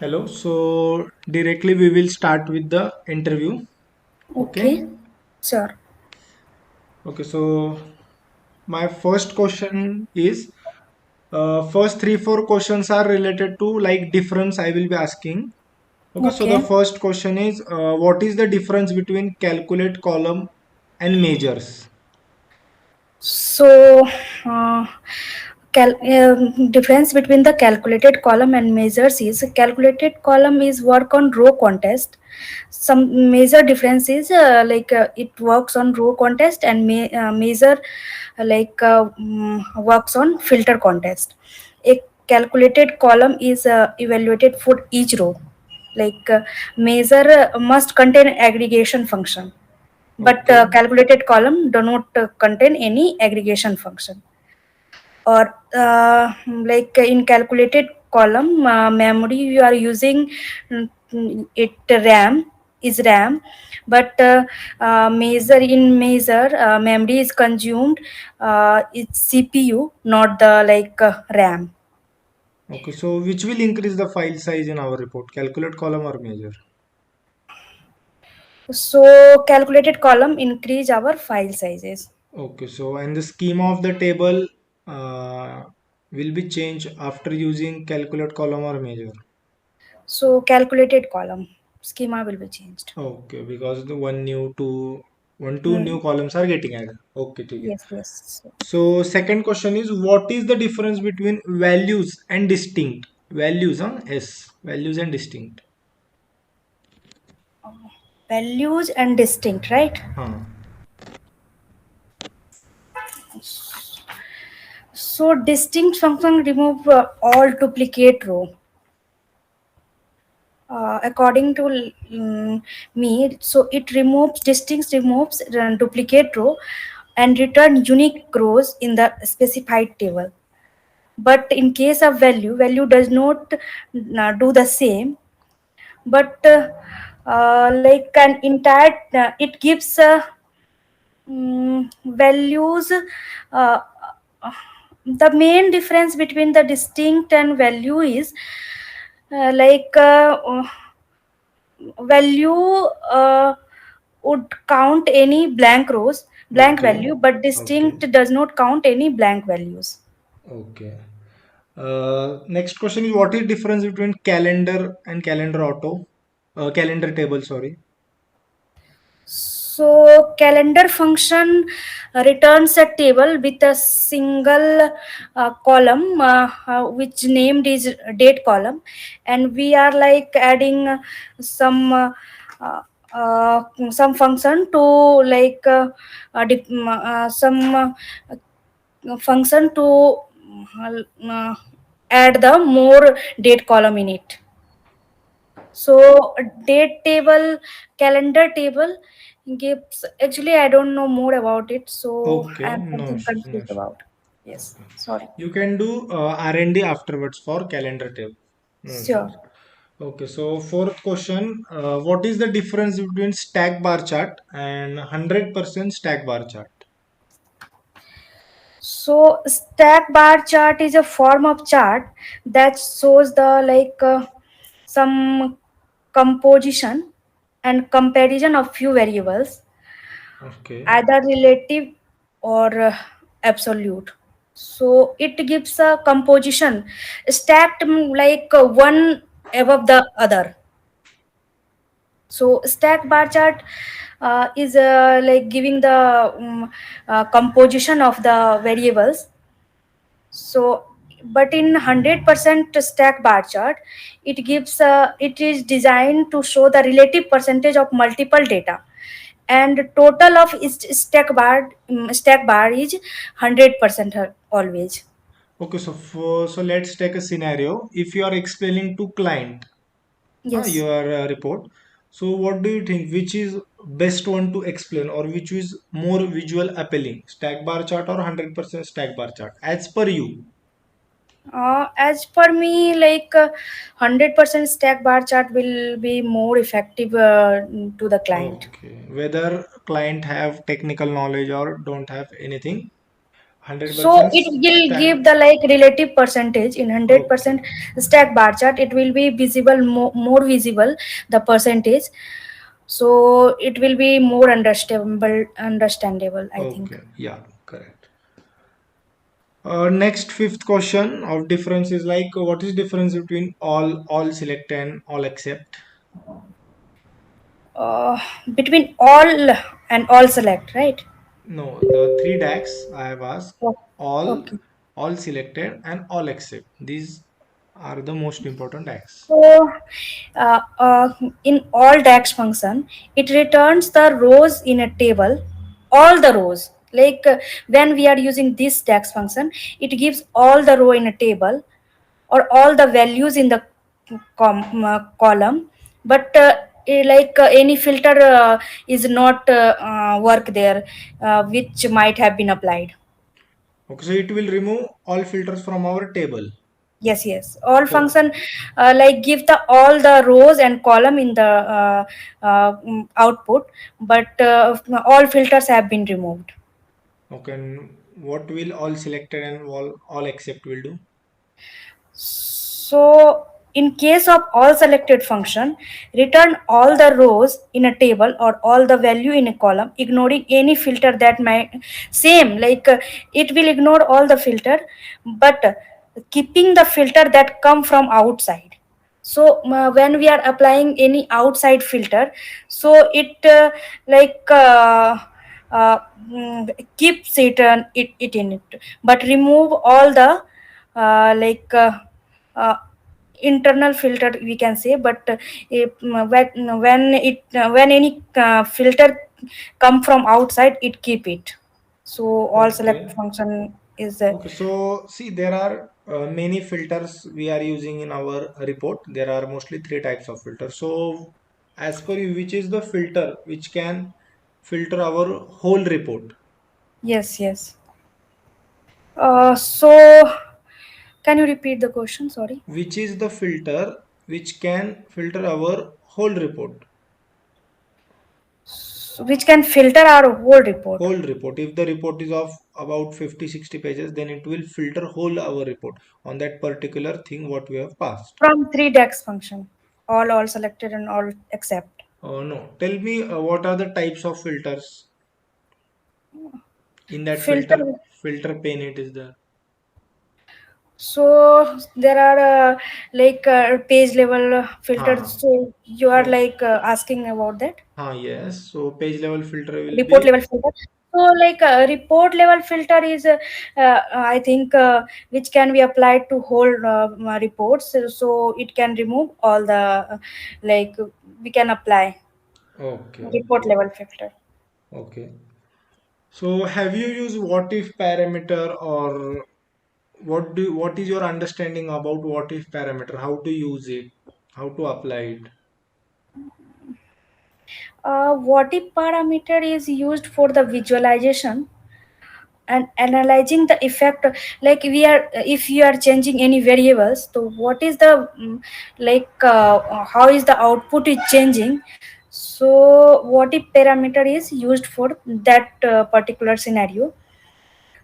Hello. So directly we will start with the interview. Okay. Okay, sure. Okay. So my first question is first three, four questions are related to like difference I will be asking. Okay. So the Okay. first question is what is the difference between calculate column and measures? So, uh, difference between the calculated column and measures is calculated column is work on row contest. Some major difference is it works on row contest and measure works on filter contest. A calculated column is evaluated for each row. Measure must contain aggregation function, but Okay. calculated column do not contain any aggregation function. Or in calculated column memory you are using, it ram, but measure memory is consumed, it's cpu, not the ram. Okay. So which will increase the file size in our report? Calculate column or measure? So calculated column increase our file sizes. Okay. So and the schema of the table uh, will be changed after using calculate column or measure. So calculated column schema will be changed. Okay, because the two Hmm. new columns are getting added. Okay, ठीक है. Yes, yes. So second question is what is the difference between values and distinct? Values, huh? S. Values and distinct. Values and distinct, right? Huh. So distinct function remove all duplicate row. According to me, so it removes distinct removes duplicate row and return unique rows in the specified table. But in case of value does not do the same. But like an entire, it gives values. Uh, the main difference between the distinct and value is value would count any blank Okay. value, but Okay. distinct does not count any blank values. Okay. Next question is what is difference between calendar and calendar auto? Calendar table, sorry. So calendar function returns a table with a single column, which named is date column, and we are like adding some uh, some function to some function to uh, add the more date column in it. So date table, calendar table gives, actually I don't know more about it, so Okay, I'm no something issues, no confused issues. about. Yes, Okay. sorry. You can do R&D afterwards for calendar table. No Sure. issues. Okay, so fourth question, what is the difference between stack bar chart and 100% stack bar chart? So stack bar chart is a form of chart that shows the some composition and comparison of few variables, Okay, either relative or absolute. So it gives a composition stacked, one above the other. So stack bar chart is like giving the composition of the variables. So but in 100% stack bar chart, it is designed to show the relative percentage of multiple data, and total of stack bar is 100% always. okay. So let's take a scenario. If you are explaining to client Yes. your report, so what do you think? Which is best one to explain, or which is more visual appealing? Stack bar chart or 100% stack bar chart? As per you. As per me, 100% stack bar chart will be more effective to the client. Okay. Whether client have technical knowledge or don't have anything, So 100% it will stand. give the like relative percentage in Okay. 100% stack bar chart. It will be visible, more visible the percentage. So it will be more understandable, I think. Okay. Yeah, correct. Next fifth question of difference is like what is difference between all select and all accept? uh, Between all and all select, right? No, the three DAX I have asked, Oh, all okay. all selected and all accept. These are the most important DAX. So, in all DAX function, it returns the rows in a table, all the rows. Like when we are using this DAX function, it gives all the row in a table or all the values in the column. But any filter is not work there, which might have been applied. Okay, so it will remove all filters from our table. Yes, yes. All Oh, function like give the all the rows and column in the output, but all filters have been removed. okay. And what will all selected and all accept will do? So, in case of all selected function, return all the rows in a table or all the value in a column, ignoring any filter that might same like it will ignore all the filter, but keeping the filter that come from outside. So when we are applying any outside filter, so it like keeps it in it, but remove all the uh, like uh, uh, internal filter, we can say. But when any filter come from outside, it keep it. So all select Okay. function is Okay, so see, there are many filters we are using in our report. There are mostly three types of filters. So, as per you, which is the filter which can filter our whole report? yes, yes. So can you repeat the question, sorry? Which is the filter which can filter our whole report? Which can filter our whole report Whole report. If the report is of about 50-60 pages, then it will filter whole our report on that particular thing what we have passed. from 3 dex function, all selected and all except. No, tell me what are the types of filters in that filter Filter. filter pane it is there. So there are page level filters. हाँ So you are oh, like asking about that हाँ yes, so page level filter will be report level filter. So like report level filter is I think which can be applied to whole reports. So it can remove all the like we can apply okay. report level filter. Okay, so have you used what if parameter, or what is your understanding about what if parameter, how to use it, how to apply it? What if parameter is used for the visualization and analyzing the effect. Like we are if you are changing any variables, so what is the how is the output is changing. So what if parameter is used for that particular scenario.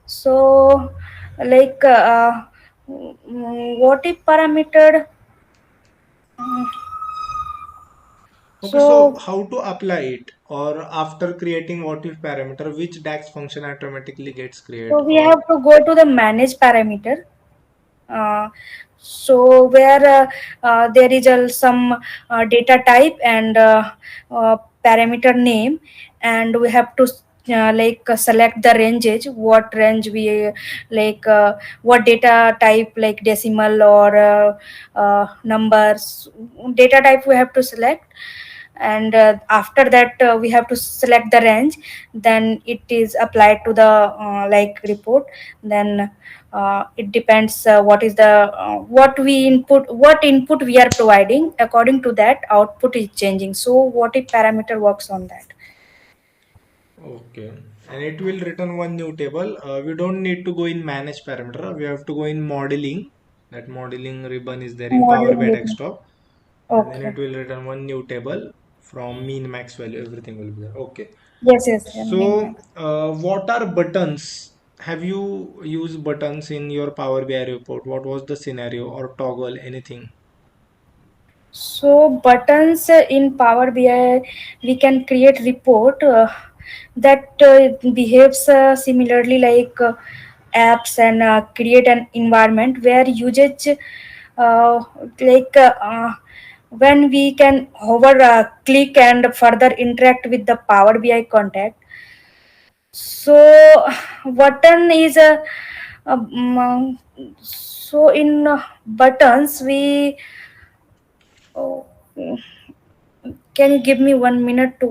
So like what if parameter. Okay, so So how to apply it, or after creating what if parameter, which DAX function automatically gets created, so we or have to go to the manage parameter. uh, so where there is some data type and parameter name, and we have to select the ranges, what range we what data type, like decimal or numbers data type we have to select. And after that we have to select the range, then it is applied to the report. Then it depends what is the what input we are providing, according to that output is changing. So what if parameter works on that. okay, and it will return one new table. We don't need to go in manage parameter. We have to go in modeling. That modeling ribbon is there in Power Modeling BI ribbon. desktop, and then Okay. it will return one new table from mean max value. Everything will be there. Okay. Yes, yes, yeah, min So, max. what are buttons have you used buttons in your Power BI report? What was the scenario or toggle anything? So buttons in Power BI, we can create report that behaves similarly like apps, and create an environment where usage uh, like when we can hover, click, and further interact with the Power BI contact. So button is a so in buttons we. Oh, can you give me 1 minute to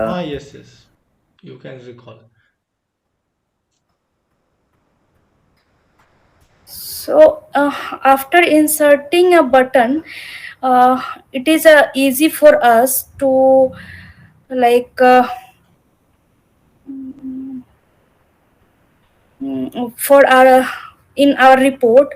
Ah, yes, yes. You can recall. so after inserting a button, it is easy for us to like for our in our report.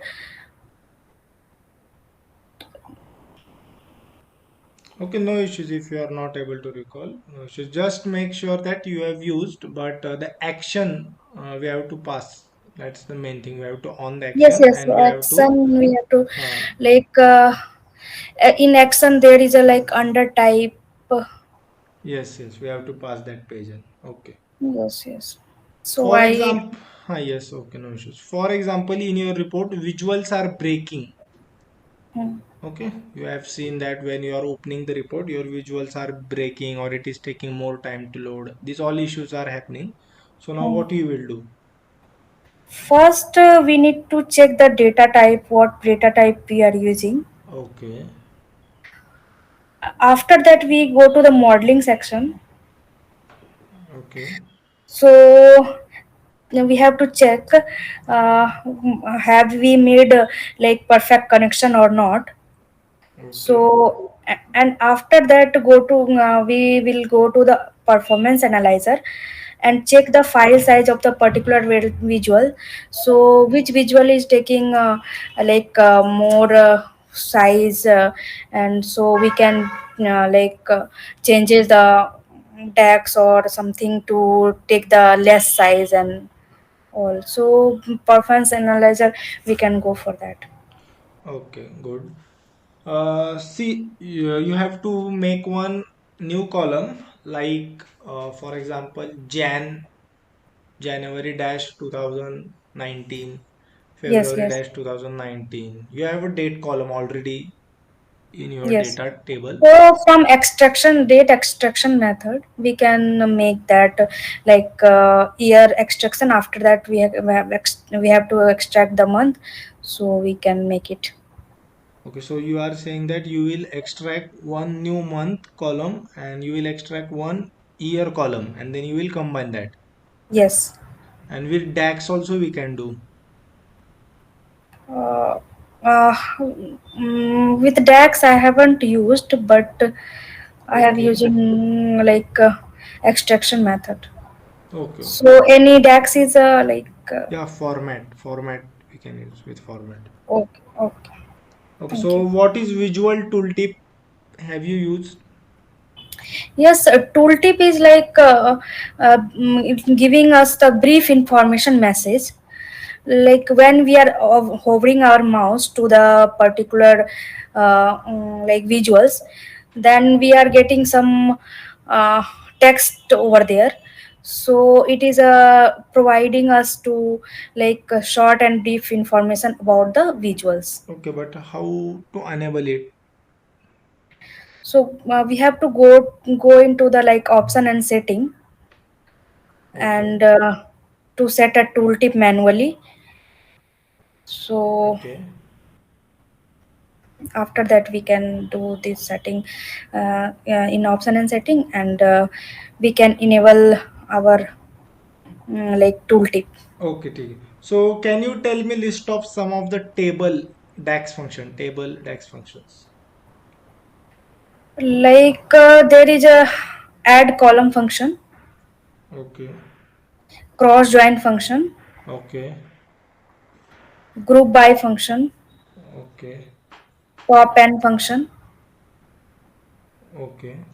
Okay, no issues if you are not able to recall. No issues. Just make sure that you have used, but the action we have to pass. That's the main thing. We have to on the Yes, action yes, and we have to. action we have to Uh, like in action there is a like under type. yes, yes, we have to pass that page in. Okay. Yes, yes. So For I. example, yes, okay, no issues. For example, in your report, visuals are breaking. Hmm, Okay, you have seen that when you are opening the report, your visuals are breaking or it is taking more time to load. These all issues are happening. So now hmm. what you will do? First, we need to check the data type, what data type we are using. Okay, After that, we go to the modeling section. okay, So we have to check, have we made like perfect connection or not. okay, So and after that go to we will go to the performance analyzer and check the file size of the particular visual. So which visual is taking more size, and so we can changes the DAX or something to take the less size and all. So performance analyzer we can go for that. okay, good. See, you have to make one new column like, for example, January dash 2019, Yes, February yes, dash 2019. You have a date column already in your yes. data table. So from extraction date extraction method, we can make that year extraction. After that, we have to extract the month, so we can make it. Okay, so you are saying that you will extract one new month column and you will extract one year column and then you will combine that. Yes. And with DAX also we can do. Uh, with DAX, I haven't used, but I have Okay, using extraction method. okay, okay. So any DAX is Yeah, format we can use with format. okay, okay. Okay, Thank so you. what is visual tooltip have you used? Yes, a tooltip is it's giving us the brief information message. Like when we are hovering our mouse to the particular visuals, then we are getting some uh, text over there. So it is providing us to short and brief information about the visuals. Okay, but how to enable it? So we have to go into the like option and setting, Okay, and to set a tooltip manually. So okay, after that we can do this setting in option and setting, and we can enable our tooltip. okay, ठीक है. So can you tell me list of some of the table DAX functions? There is a add column function, Okay, cross join function, okay, group by function, okay, pop n function, okay.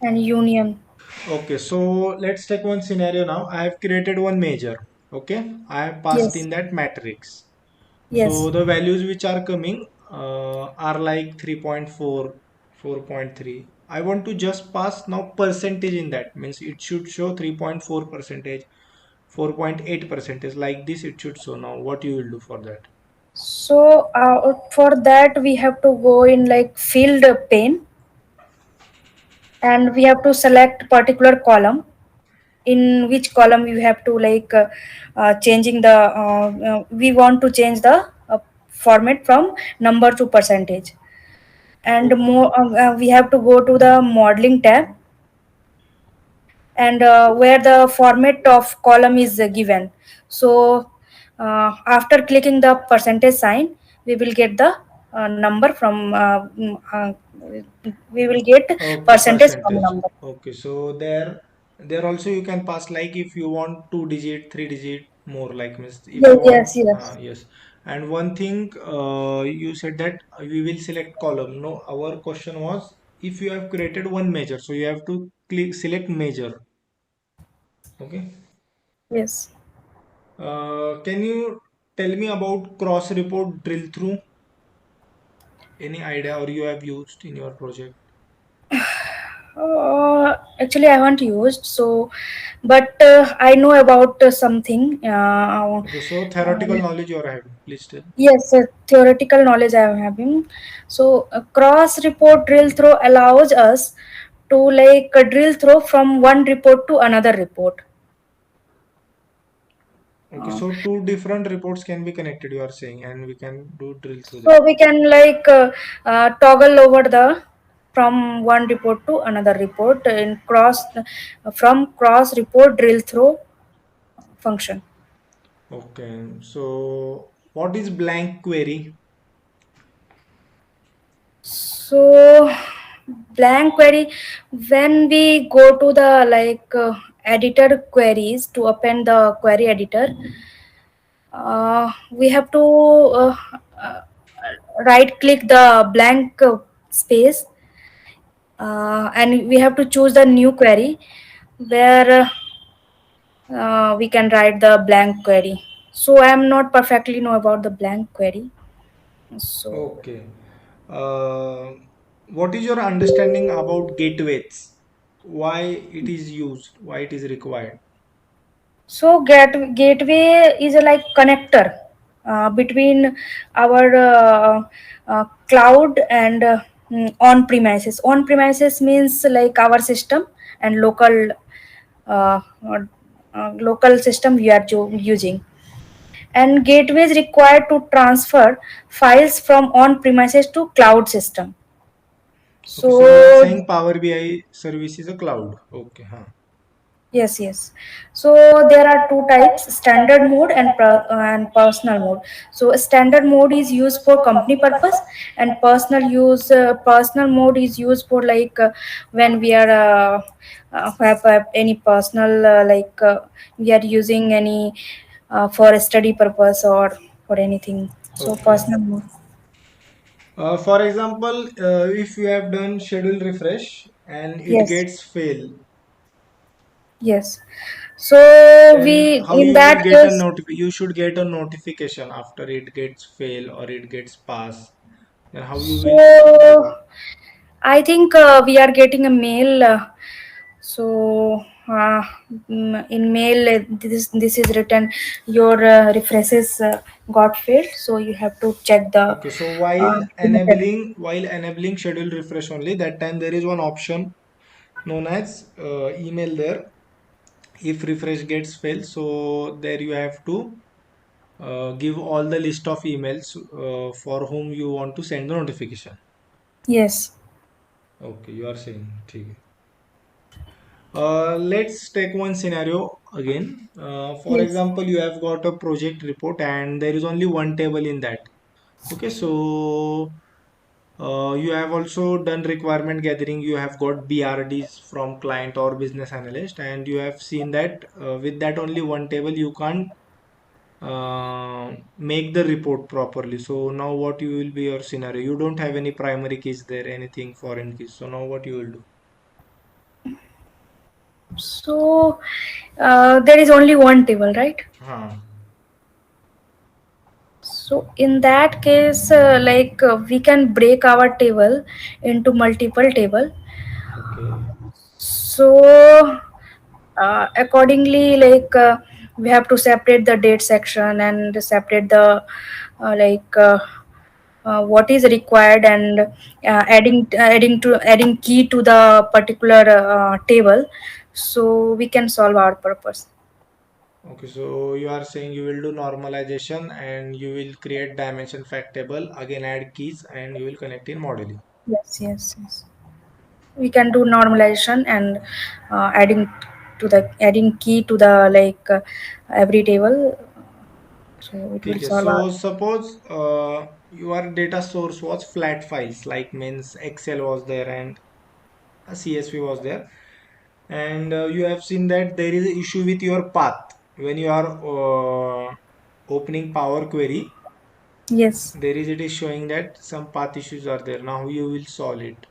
and union. Okay, so let's take one scenario now. I have created one measure. Okay, I have passed Yes. in that matrix. So Yes. the values which are coming are like 3.4, 4.3. I want to just pass now percentage in that. Means it should show 3.4 percentage, 4.8 percentage. Like this it should show. Now what you will do for that? So for that we have to go in like field pane, and we have to select particular column, in which column you have to changing the we want to change the format from number to percentage. And Okay. more we have to go to the modeling tab, and where the format of column is given. So after clicking the percentage sign, we will get the number from we will get Okay, percentage from percentage. number. Okay, so there also you can pass like if you want 2 digit, 3 digit more like means if Yes, you want yes, yes. yes. And one thing you said that we will select column. No, our question was if you have created one measure, so you have to click select measure. Okay. Yes. Can you tell me about cross report drill through? Any idea or you have used in your project? Actually, I haven't used so, but I know about something. Okay, so theoretical knowledge you are having. Please tell. Yes, theoretical knowledge I am having. So, cross report drill through allows us to drill through from one report to another report. Okay, Uh, so two different reports can be connected, you are saying, and we can do drill through so them. we can toggle over the from one report to another report in cross from cross report drill through function. Okay, so what is blank query? So blank query, when we go to the editor queries to open the query editor, we have to uh, right click the blank space, and we have to choose the new query where we can write the blank query. So I am not perfectly know about the blank query. So Okay. Uh, what is your understanding about gateways? Why it is used? Why it is required? gateway is a like connector between our cloud and on premises. On premises means like our system and uh, local system we are using. And gateway is required to transfer files from on premises to cloud system. Okay, so you are So saying Power BI service is a cloud. Okay, huh. yes, yes. So there are two types: standard mode and personal mode. So standard mode is used for company purpose, and personal mode is used for when we are have any personal we are using any for a study purpose or for anything. So Okay. personal mode. For example, if you have done schedule refresh and it Yes, gets fail, yes. So then we how in you will that get a case. notif you should get a notification after it gets fail or it gets pass. Then how you will do So that? I think we are getting a mail. So uh, in mail, this is written. Your refreshes got failed, so you have to check the Okay, so while method. enabling schedule refresh only, that time there is one option known as email there. If refresh gets failed, so there you have to give all the list of emails for whom you want to send the notification. Yes, Okay, you are saying. ठीक है. Let's take one scenario again. For yes, example, you have got a project report and there is only one table in that. Okay, so you have also done requirement gathering. You have got BRDs from client or business analyst, and you have seen that with that only one table you can't make the report properly. So now what you will be your scenario? You don't have any primary keys there, anything foreign keys. So now what you will do? So there is only one table, right? Huh. So in that case, we can break our table into multiple table. Okay. So accordingly, we have to separate the date section and separate the what is required, and adding key to the particular table, so we can solve our purpose. Okay, so you are saying you will do normalization and you will create dimension fact table, again add keys and you will connect in modeling. Yes, yes, yes. We can do normalization and adding key to the every table, so it will Okay, solve our. so suppose your data source was flat files, like means Excel was there and a CSV was there, and you have seen that there is an issue with your path when you are opening Power Query. Yes. There is it is showing that some path issues are there. Now you will solve it.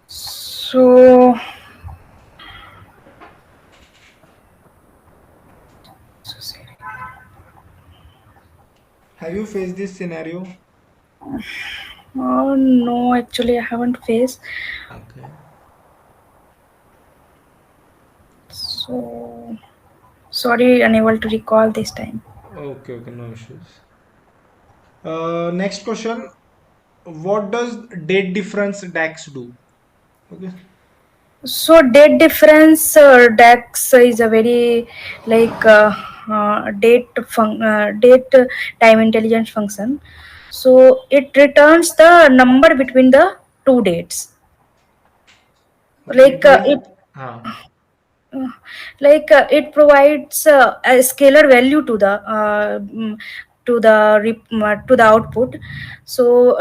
So, Have you faced this scenario? oh no, actually I haven't faced. Okay. So sorry, unable to recall this time. Okay, okay, no issues. Next question. What does date difference DAX do? Okay. So date difference DAX is a very date time intelligence function. So it returns the number between the two dates. Okay, it will. It Ah, uh, it provides a scalar value to the to the output. So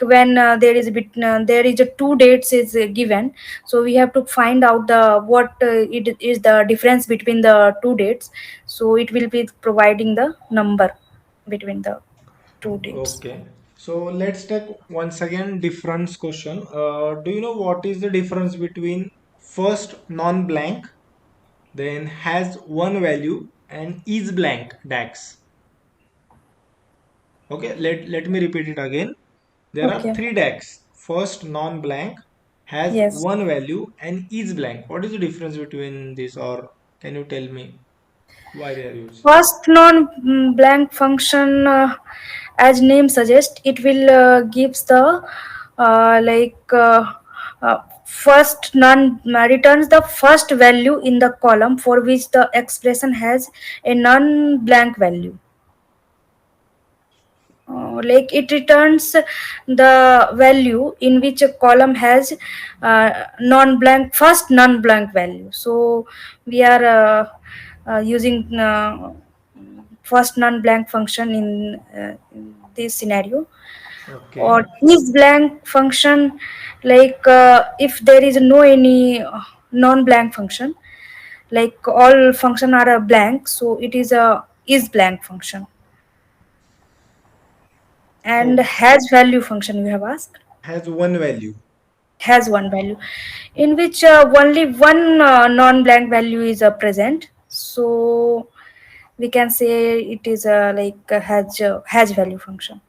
when there is a two dates is given, so we have to find out the what it is the difference between the two dates, so it will be providing the number between the two dates. okay. So let's take once again difference question. Do you know what is the difference between first non-blank, then has one value and is blank DAX? Okay, let me repeat it again. There are Okay. three DAX. First non-blank, has Yes. one value and is blank. What is the difference between this, or can you tell me why they are used? First non-blank function, as name suggests, it will gives the first non returns the first value in the column for which the expression has a non-blank value. It returns the value in which a column has non-blank first non-blank value. So we are using first non-blank function in this scenario. Okay. Or is blank function, if there is no any non-blank function, like all function are a blank, so it is a is blank function. And Oh, has value function you have asked, has one value. has one value in which only one non-blank value is present, so we can say it is has value function.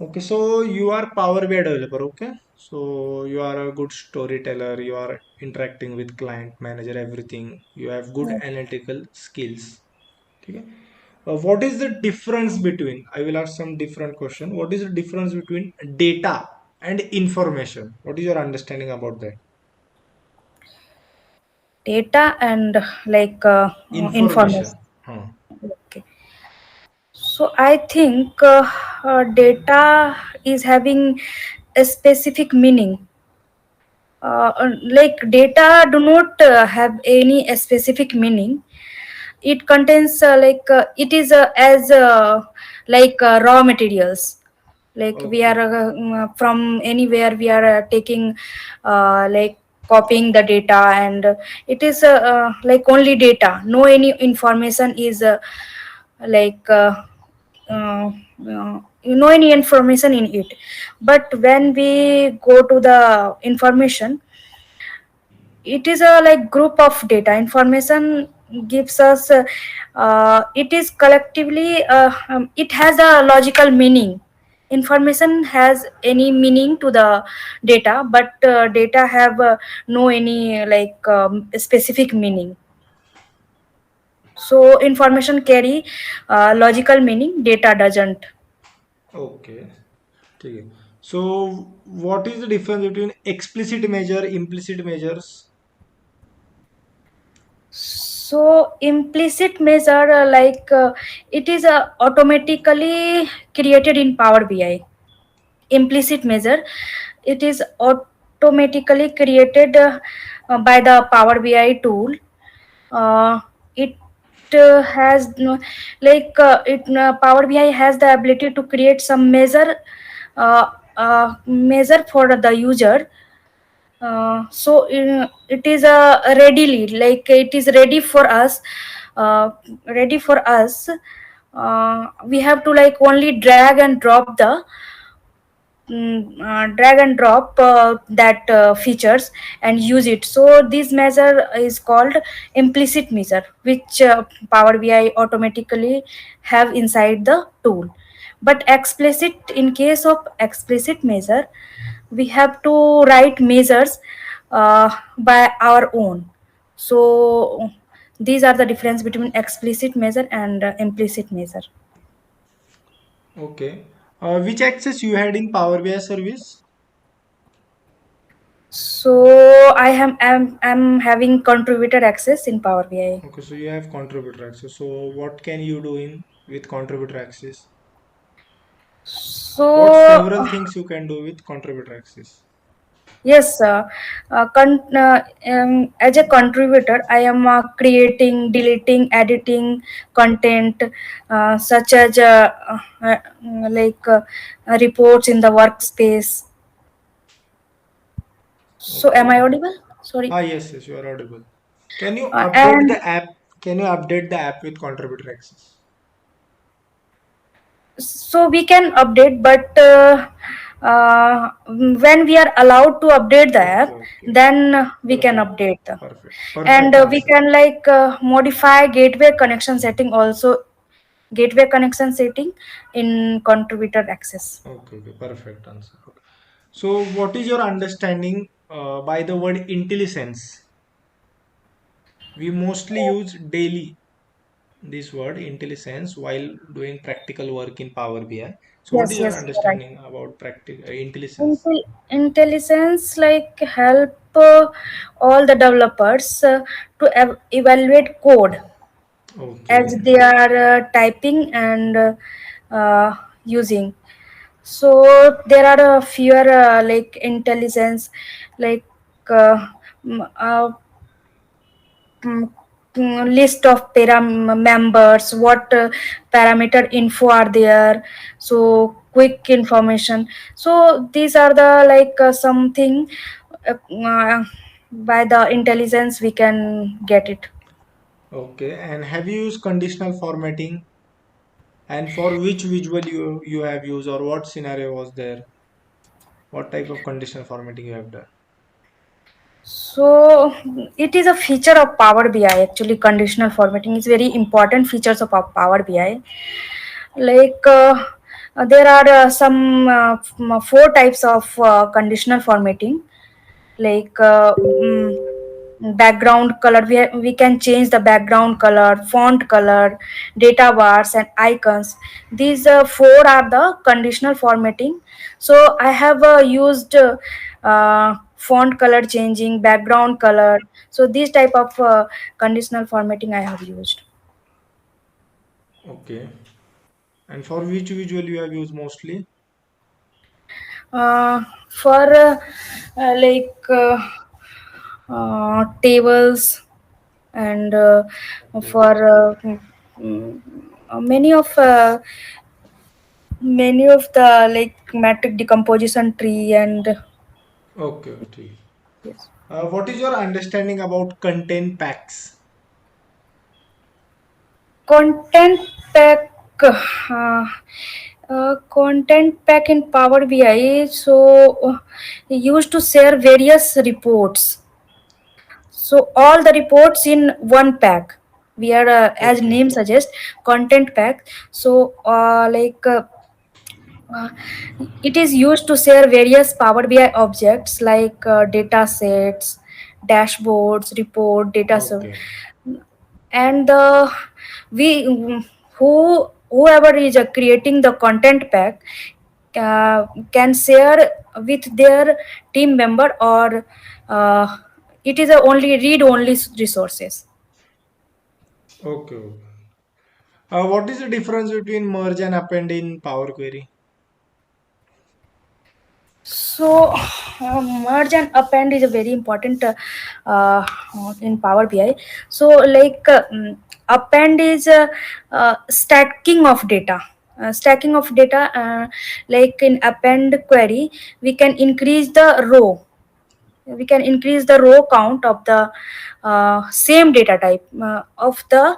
Okay, so you are Power BI developer, okay? So you are a good storyteller, you are interacting with client, manager, everything. You have good Yes. analytical skills. Okay. What is the difference between, I will ask some different question. What is the difference between data and information? What is your understanding about that? Data and information. Information. Huh. Okay. So I think data is having a specific meaning. Data do not have any specific meaning. It contains it is as raw materials, we are Okay. from anywhere we are taking copying the data, and it is only data, no any information is like any information in it. But when we go to the information, it is a like group of data information gives us it is collectively it has a logical meaning. Information has any meaning to the data, but data have no any specific meaning. So information carry logical meaning, data doesn't. Okay. ठीक है. So what is the difference between explicit measure, implicit measures? So implicit measure it is automatically created in Power BI. Implicit measure, it is automatically created by the Power BI tool. It has no, Power BI has the ability to create some uh, measure for the user. It is readily, like it is uh, ready for us. We have to like only drag and drop that features and use it. So this measure is called implicit measure, which Power BI automatically have inside the tool. But explicit, in case of explicit measure, we have to write measures by our own. So these are the difference between explicit measure and implicit measure. Okay. Which access you had in Power BI service? So I'm having contributor access in Power BI. Okay, so you have contributor access. So what can you do in with contributor access? What So several things you can do with contributor access? yes, as a contributor, I am creating, deleting, editing content such as uh, like uh, reports in the workspace. So am Okay. I audible? Sorry. Ah, yes, yes, you are audible. Can you update And the app? Can you update the app with contributor access? so we can update, but when we are allowed to update the Okay, app, okay. then we can Perfect. update them. Perfect. And Perfect we answer. can modify gateway connection setting also, gateway connection setting in contributor access. Okay, okay. Perfect answer. Okay. So, what is your understanding by the word intelligence? We mostly use daily this word intelligence while doing practical work in Power BI. So, what is Yes, your yes, you're right. understanding about practical intelligence? Intelligence like help all the developers to evaluate code as Okay, they are typing and using. So there are a fewer intelligence, like uh, m- uh, list of members, what parameter info are there, so quick information. So these are the something uh, uh, by the intelligence we can get it. okay. And have you used conditional formatting? And for which visual you have used, or what scenario was there? What type of conditional formatting you have done? So it is a feature of Power BI. Actually, conditional formatting is very important features of our Power BI. Like there are four types of conditional formatting. Like background color, we can change the background color, font color, data bars and icons. These four are the conditional formatting. So I have used font color changing, background color. So these type of conditional formatting I have used. Okay. And for which visual you have used mostly? For uh, like uh, tables, and Okay. for mm, many of the like matrix decomposition tree and Okay. Okay. yes. What is your understanding about content packs? Content pack, uh, content pack in Power BI, so used to share various reports. So all the reports in one pack. We are, as Okay. name suggests, content pack. So uh, it is used to share various Power BI objects like data sets, dashboards, report, data set, Okay. and we whoever is creating the content pack can share with their team member, or uh, it is a only read only resources. Okay. Okay. What is the difference between merge and append in Power Query? So, merge and append is a very important uh, in Power BI. So, append is stacking of data. Stacking of data, like in append query, we can increase the row. We can increase the row count of the same data type of the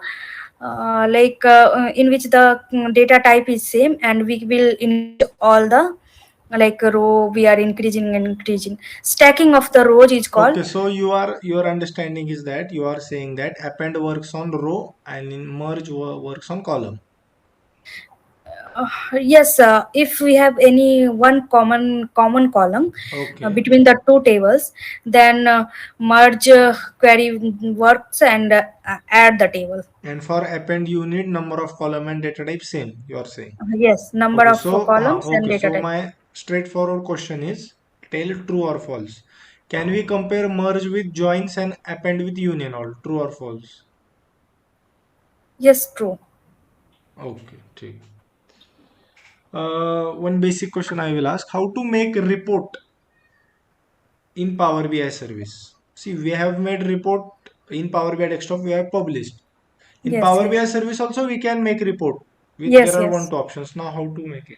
in which the data type is same, and we will increase all the like row. We are increasing and increasing. Stacking of the rows is called. Okay, so your understanding is that you are saying that append works on row and in merge works on column. Yes, if we have any one common column Okay. between the two tables, then merge query works and add the table. And for append you need number of column and data type same, you are saying. Yes, number Okay, of so columns and data type. my straightforward question is tell true or false. Can we compare merge with joins and append with union, all true or false? Yes, true. Okay, ठीक. One basic question I will ask: how to make a report in Power BI service? See, we have made report in Power BI desktop. We have published in Yes, Power BI yes, service also. We can make report. There yes, are one yes. two options now. How to make it?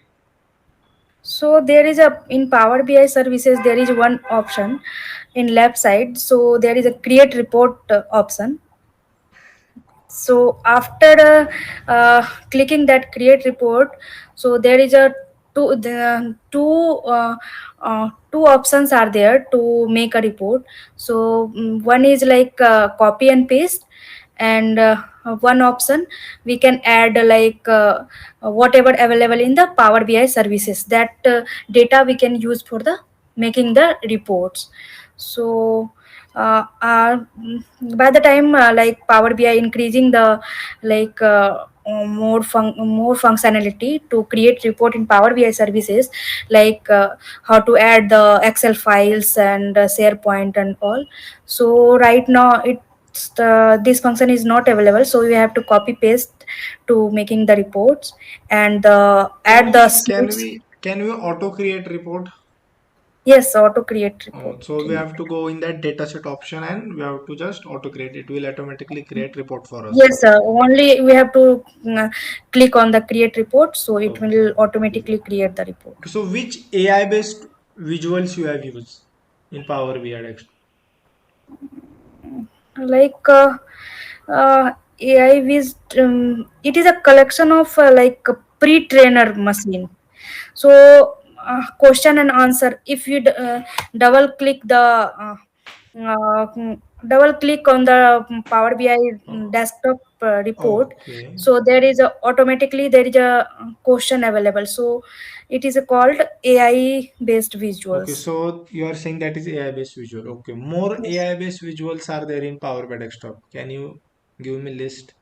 So there is a in Power BI services there is one option in left side. So there is a create report option. So after clicking that create report, so there is a two options are there to make a report. So one is like copy and paste, and one option we can add whatever available in the Power BI services, that data we can use for the making the reports. So by the time Power BI increasing the more functionality to create report in Power BI services, how to add the Excel files and SharePoint and all. So right now this function is not available, so we have to copy paste to making the reports, and Can add the we can sheets. we can we auto create report? Yes, auto create report. So we have to go in that dataset option and we have to just auto create. It will automatically create report for us. Yes, only we have to click on the create report, so it Okay. will automatically create the report. Okay, so which AI based visuals you have used in Power BI Desktop? Like AI is it is a collection of pre-trainer machine. So question and answer. If you double click the double click on the Power BI Oh, desktop report, okay. so there is a automatically there is a question available. So it is called AI based Okay, visuals. so you are saying that is AI based visual. Okay, more Yes. AI based visuals are there in Power BI Desktop. Can you give me list?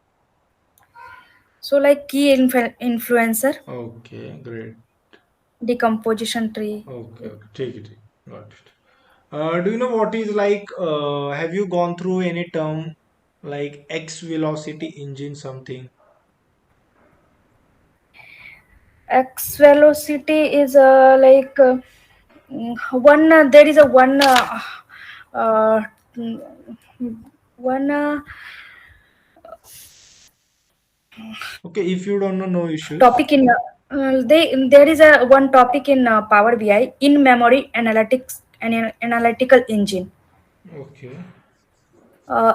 So like key influencer, Okay, great. decomposition tree. Okay, okay. Take it. Got it. Do you know what is like? Have you gone through any term like X velocity engine something? X velocity is one. There is a one. Uh, mm, one Okay, if you don't know, no issues. topic in there is a one topic in Power BI in memory analytics and analytical engine. Okay,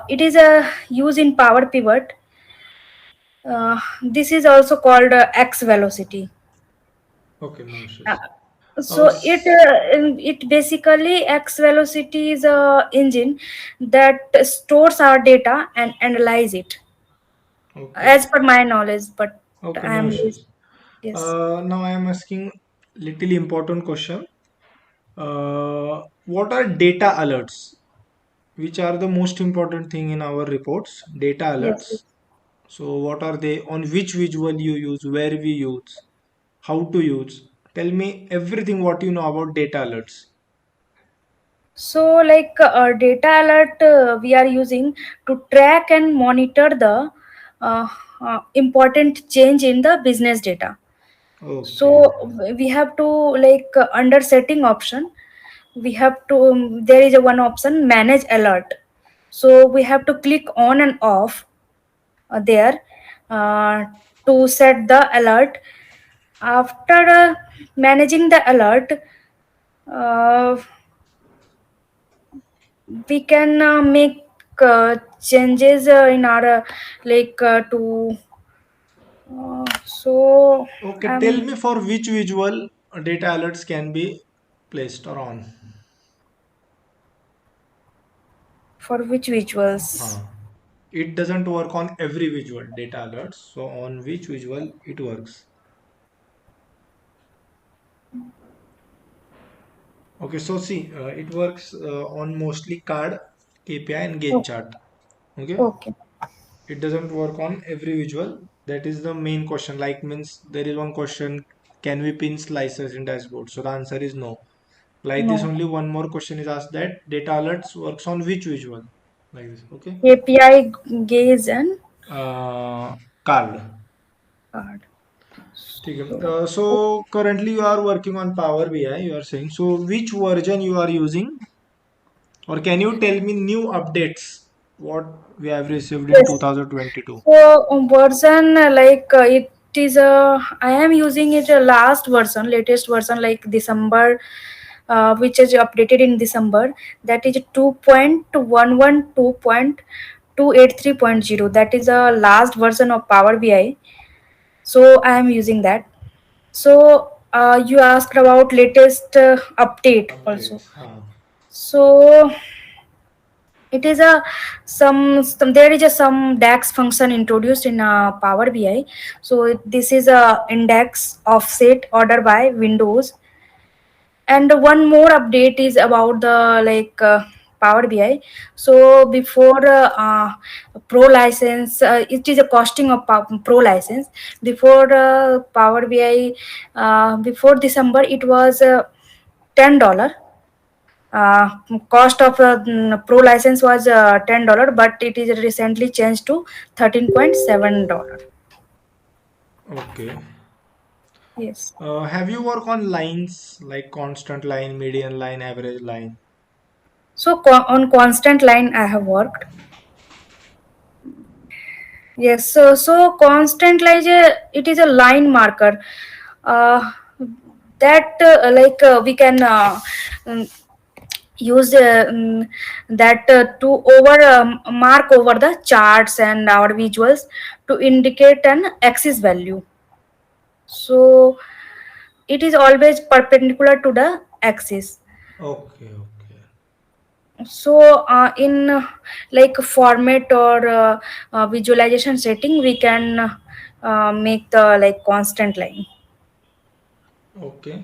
It is a use in Power Pivot. This is also called X velocity. okay, no Uh, issues. So it basically X velocity is a engine that stores our data and analyze it, Okay. as per my knowledge. But Okay, I no am issues. yes, Now I am asking little important question. What are data alerts? Which are the most important thing in our reports? Data yes, alerts. yes. So what are they? On which visual you use? Where we use? How to use? Tell me everything what you know about data alerts. So like data alert we are using to track and monitor the uh, important change in the business data. So Okay. we have to like under setting option we have to there is a one option manage alert. So we have to click on and off there uh, to set the alert. After managing the alert, uh, we can make changes in our to so Okay, tell me for which visual data alerts can be placed or on. for which visuals. Huh. It doesn't work on every visual data alerts. So on which visual it works. Okay, so see, it works on mostly card, KPI and gauge Oh, chart. Okay, okay. it doesn't work on every visual. That is the main question. Like means there is one question, can we pin slices in dashboard? So the answer is no. Like this, No. only one more question is asked that data alerts works on which visual? Like this. Okay. API gaze and Card. card. ठीक है. So So currently you are working on Power BI. You are saying so. Which version you are using, or can you tell me new updates? What we have received in yes. 2022? So version it is I am using it last version, latest version like December, which is updated in December. That is 2.112.283.0. That is a last version of Power BI. So I am using that. So you asked about latest update also. Updates. Huh. So it is a some there is a some DAX function introduced in Power BI. So this is a index offset order by Windows. And one more update is about the Power BI. So before Pro license, it is a costing of Pro license. Before Power BI, before December, it was $10. Cost of Pro license was $10, but it is recently changed to $13.7. Okay. Yes. Have you worked on lines like constant line, median line, average line? So on constant line, I have worked. Yes. So constant line, it is a line marker. Uh, that we can um, use that to over mark over the charts and our visuals to indicate an axis value. So it is always perpendicular to the axis. Okay, okay. So in format or visualization setting we can make the constant line. Okay.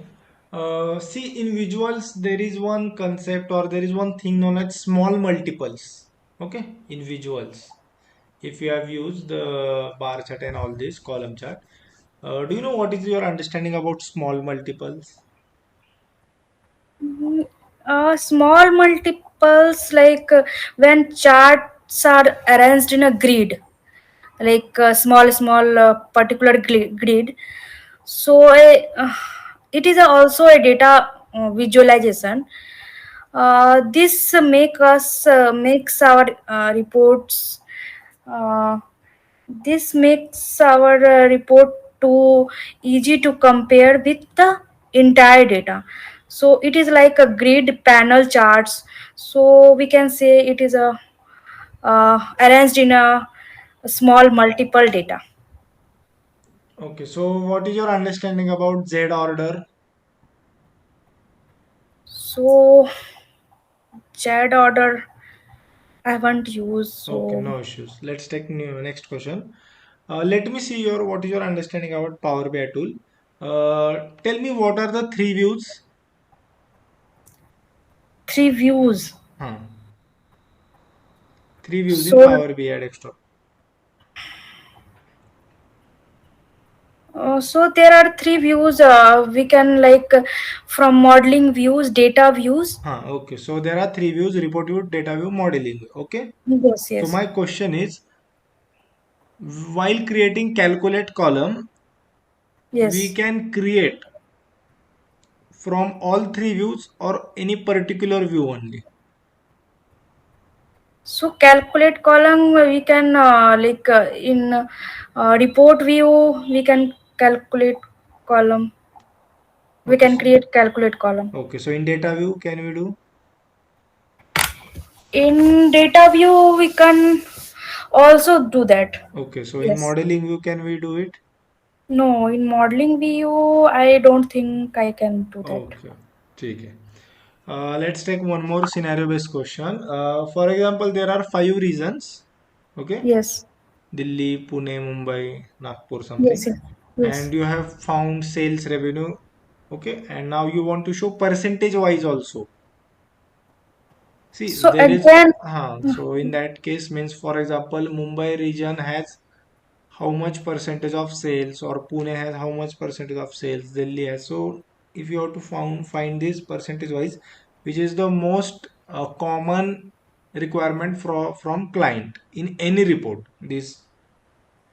See, in visuals, there is one concept or there is one thing known as small multiples. Okay, in visuals. If you have used the bar chart and all this column chart, do you know what is your understanding about small multiples? Small multiples when charts are arranged in a grid, small particular grid. So it is also a data visualization. This makes our reports uh, this makes our report too easy to compare with the entire data. So it is like a grid panel charts. So we can say it is a arranged in a small multiple data. Okay, so what is your understanding about Z order? So chat order I haven't used. Okay, So no issues. Let's take next question. Let me see your what is your understanding about Power BI tool. Tell me what are the three views? three views. Huh. Three views in So Power BI desktop. so there are three views. We can like from modeling views, data views. Huh. Okay. So there are three views: report view, data view, modeling. Okay. Yes, So yes, my question is, while creating calculate column, we yes. can create from all three views or any particular view only. So calculate column we can in report view we can calculate column. We Okay. can So, create calculate column. okay. So in data view, can we do? In data view we can also do that. Okay. So in Yes. modeling view, can we do it? No, in modeling view I don't think I can do that. Okay. ठीक है. Let's take one more scenario based question. For example, there are five regions. Okay. Yes. Delhi, Pune, Mumbai, Nagpur, something. Yes. Yes. Yes. And you have found sales revenue. Okay. And now you want to show percentage wise also. See, So there is, again, so in that case means, for example, Mumbai region has how much percentage of sales, or Pune has how much percentage of sales, Delhi has. So if you have to find this percentage wise, which is the most common requirement from client in any report. This,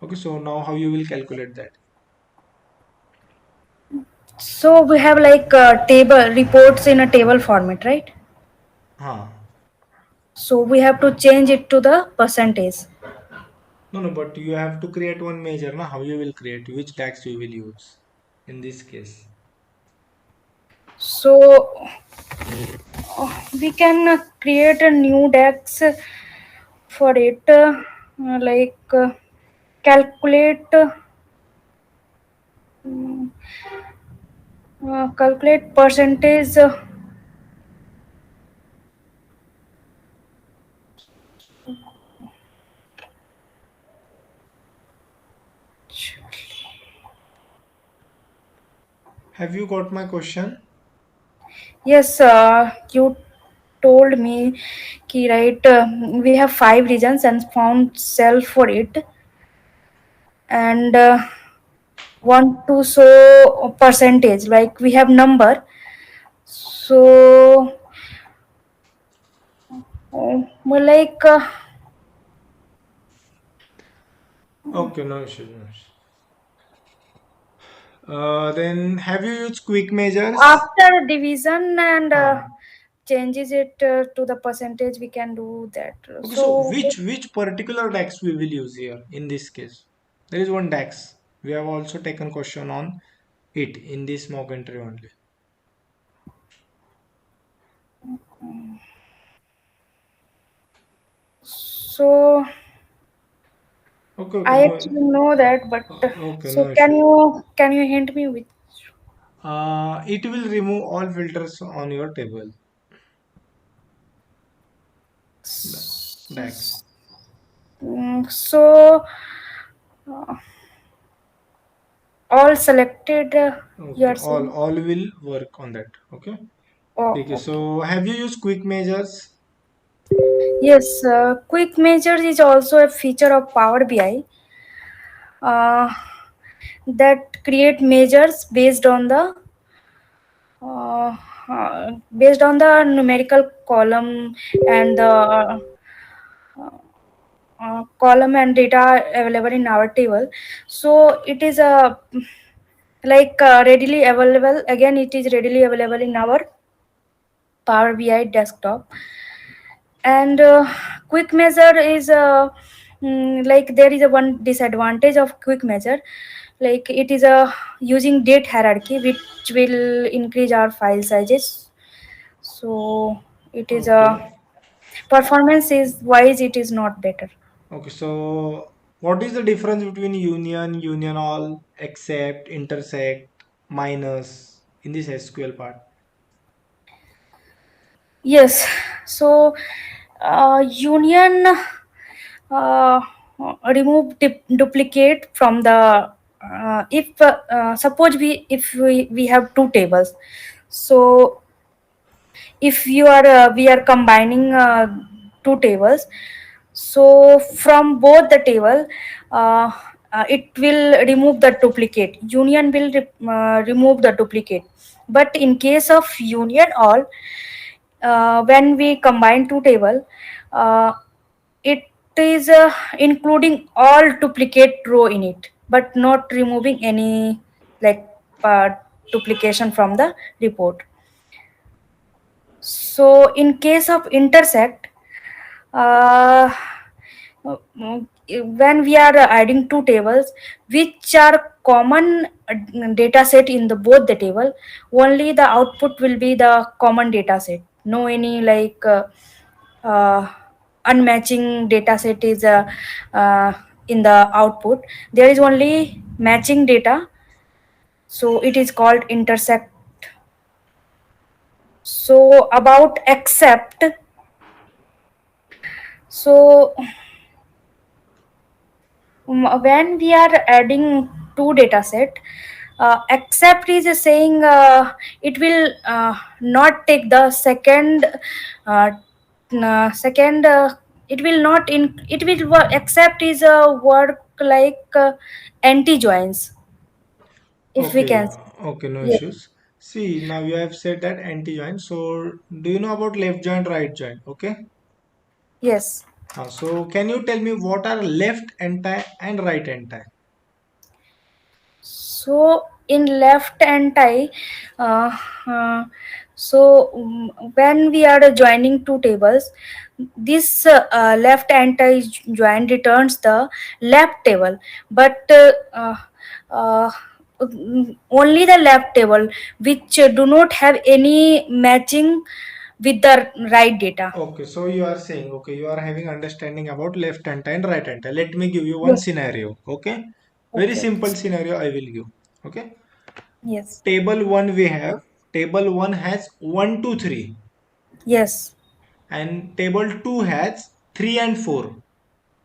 okay. So now how you will calculate that? so we have like table reports in a table format, right? Huh. So we have to change it to the percentage. No, no, but you have to create one measure. Now how you will create, which DAX you will use in this case? So we can create a new DAX for it, like calculate mm, calculate percentage. Have you got my question? Yes, you told me, ki, right? We have five regions and found cell for it, and want to show a percentage. Like we have number, so more like Okay, no issue, no issue. Then have you used quick measures? after division and Huh. changes it to the percentage. We can do that. Okay, so So which particular DAX we will use here in this case? There is one DAX. We have also taken question on it in this mock interview only. so Okay, okay, I no, actually know that, but okay, so no issue. can you hint me with? It will remove all filters on your table. DAX. So all selected. Okay, You're all saying? all will work on that. Okay. Oh, Okay, okay. so have you used quick measures? Yes, quick measures is also a feature of Power BI uh, that create measures uh, based on the numerical column and the column and data available in our table. So it is a like readily available. Again, it is readily available in our Power BI desktop. And quick measure is like there is a one disadvantage of quick measure, like it is a using date hierarchy which will increase our file sizes. So it is a Okay. performance is wise it is not better. Okay, so what is the difference between union, union all, except, intersect, minus in this SQL part? Yes. So union uh, remove duplicate from the if suppose we have two tables. So if you are we are combining two tables, so from both the table it will remove the duplicate. Union will remove the duplicate. But in case of union all, when we combine two table, uh, it is including all duplicate row in it, but not removing any like uh, duplication from the report. So in case of intersect, uh, when we are adding two tables which are common data set in the both the table, only the output will be the common data set. No any uh, unmatching data set is in the output. There is only matching data, so it is called intersect. So about accept, so when we are adding two data set, except is saying it will not take the second second it will not in it will work. Except is a work like anti joins, if we Okay, can say. okay, no Yes. issues. See, now you have said that anti-joint. So, do you know about left joint, right joint? Okay. Yes. So, can you tell me what are left anti and right anti? So in left anti, uh, uh, so when we are joining two tables, this left anti join returns the left table, but uh, only the left table which do not have any matching with the right data. Okay, so you are saying, okay, you are having understanding about left anti and right anti. Let me give you one Yes. scenario. Okay, very Okay. simple scenario I will give. Okay, Yes. table one we have. Table one has 1, 2, 3, Yes. and table two has 3 and 4.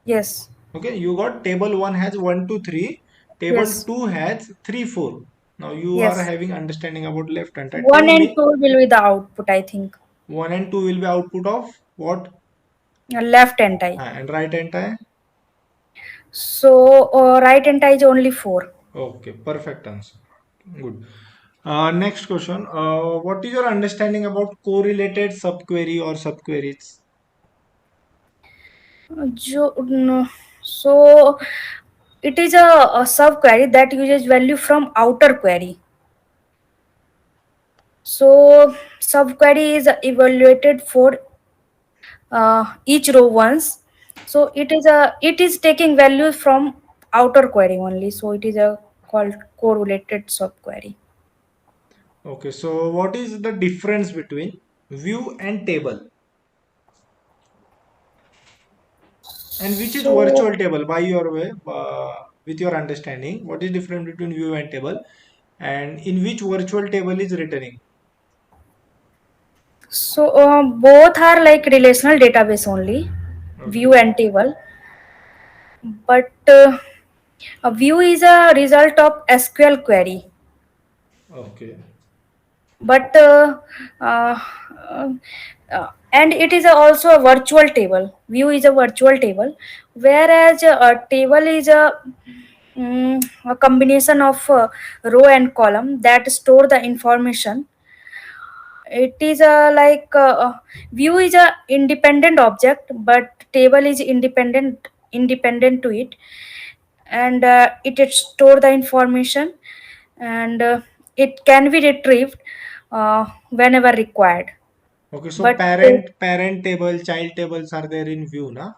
Yes. Okay, you got table 1 has 1, 2, 3. Table Yes. 2 has 3, 4. Now you are Yes. having understanding about left hand side. One Tell and me, two will be the output, I think. 1 and 2 will be output of what? Left anti. And right hand side? So right anti is only four. Okay, perfect answer. Good. Next question. What is your understanding about correlated subquery or subqueries? No. So it is a subquery that uses value from outer query. So subquery is evaluated for each row once. So it is taking values from outer query only. So it is a called correlated subquery. Okay, so what is the difference between view and table? And which is So virtual table by your way, with your understanding? What is difference between view and table? And in which virtual table is returning? both are like relational database only, view Okay, and table. But a view is a result of SQL query. okay, But uh, and it is also a virtual table. View is a virtual table, whereas a table is a combination of row and column that store the information. It is a view is a independent object, but table is independent to it, and it is store the information, and it can be retrieved whenever required. okay. So But parent table, child tables are there in view, na?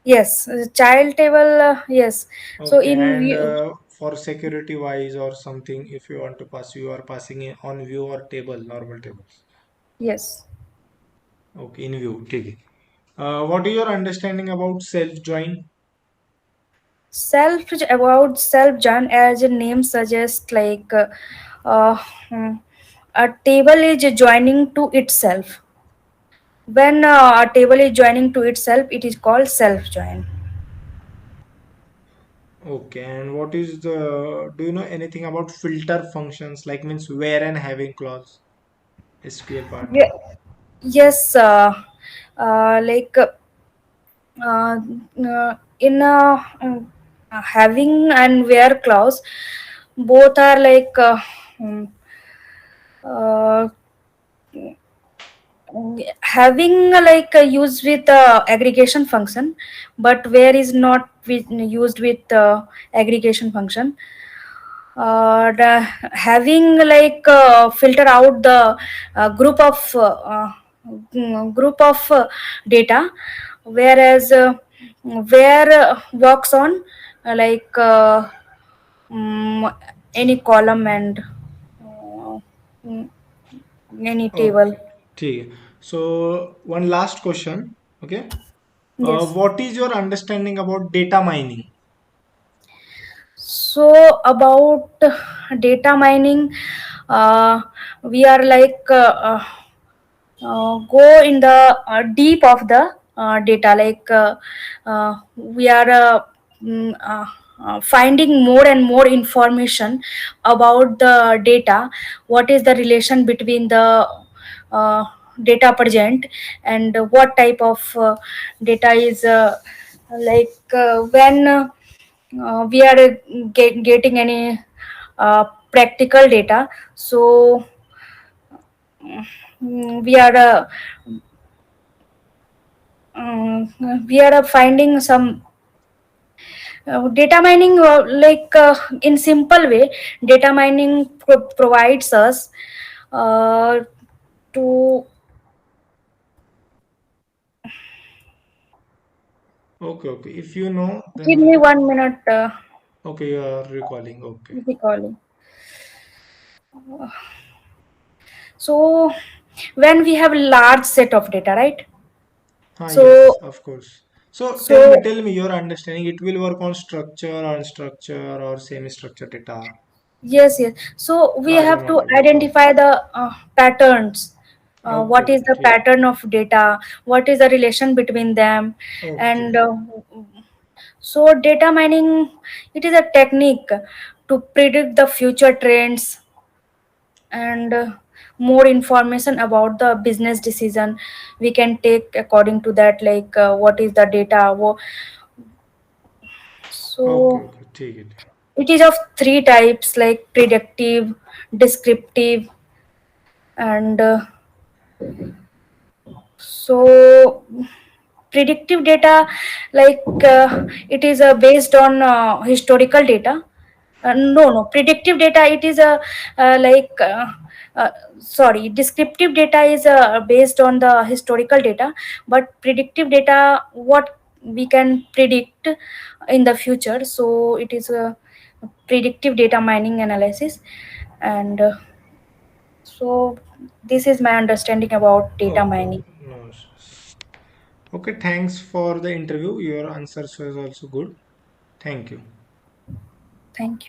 yes, child table, yes. So Okay, in and view, for security wise or something, if you want to pass, you are passing it on view or table, normal tables. yes, Okay, in view. Okay. What is your understanding about self join? self join, as a name suggests, uh, hmm, a table is joining to itself. When a table is joining to itself, it is called self join. Okay, and what is the, do you know anything about filter functions, like means where and having clause, SQL part? Ye- yes, like uh, in having and where clause, both are like mm, uh, having like used with aggregation function, but where is not used with aggregation function. Having like filter out the group of data, whereas where works on like mm, any column and uh, mm, any table. Okay, ठीक है. So one last question. Okay, Yes. what is your understanding about data mining? So about data mining, uh, we are like go in the deep of the data, like we are finding more and more information about the data. What is the relation between the uh, data present, and what type of data is when we are getting any practical data. So we are we are finding some data mining, in simple way, data mining provides us uh, to Okay, okay. If you know, give me then 1 minute. okay, you are recalling. Okay. Recalling. So when we have large set of data, right? Ah, yes, So of course. So so tell me your understanding. It will work on structure, unstructure, or semi-structured data. yes, yes. So we Large have amount to of data. identify the patterns. Okay, What is okay, the ठीक. pattern of data? What is the relation between them? Okay, And so data mining, it is a technique to predict the future trends and more information about the business decision we can take according to that, like what is the data. okay, So okay, ठीक है. it is of three types, like predictive, descriptive, and so predictive data, like it is based on historical data. No, predictive data, it is a like uh, sorry, descriptive data is based on the historical data, but predictive data, what we can predict in the future. So it is a predictive data mining analysis. And so this is my understanding about data Okay, mining. okay. No issues. Okay, thanks for the interview. Your answers was also good. Thank you. Thank you.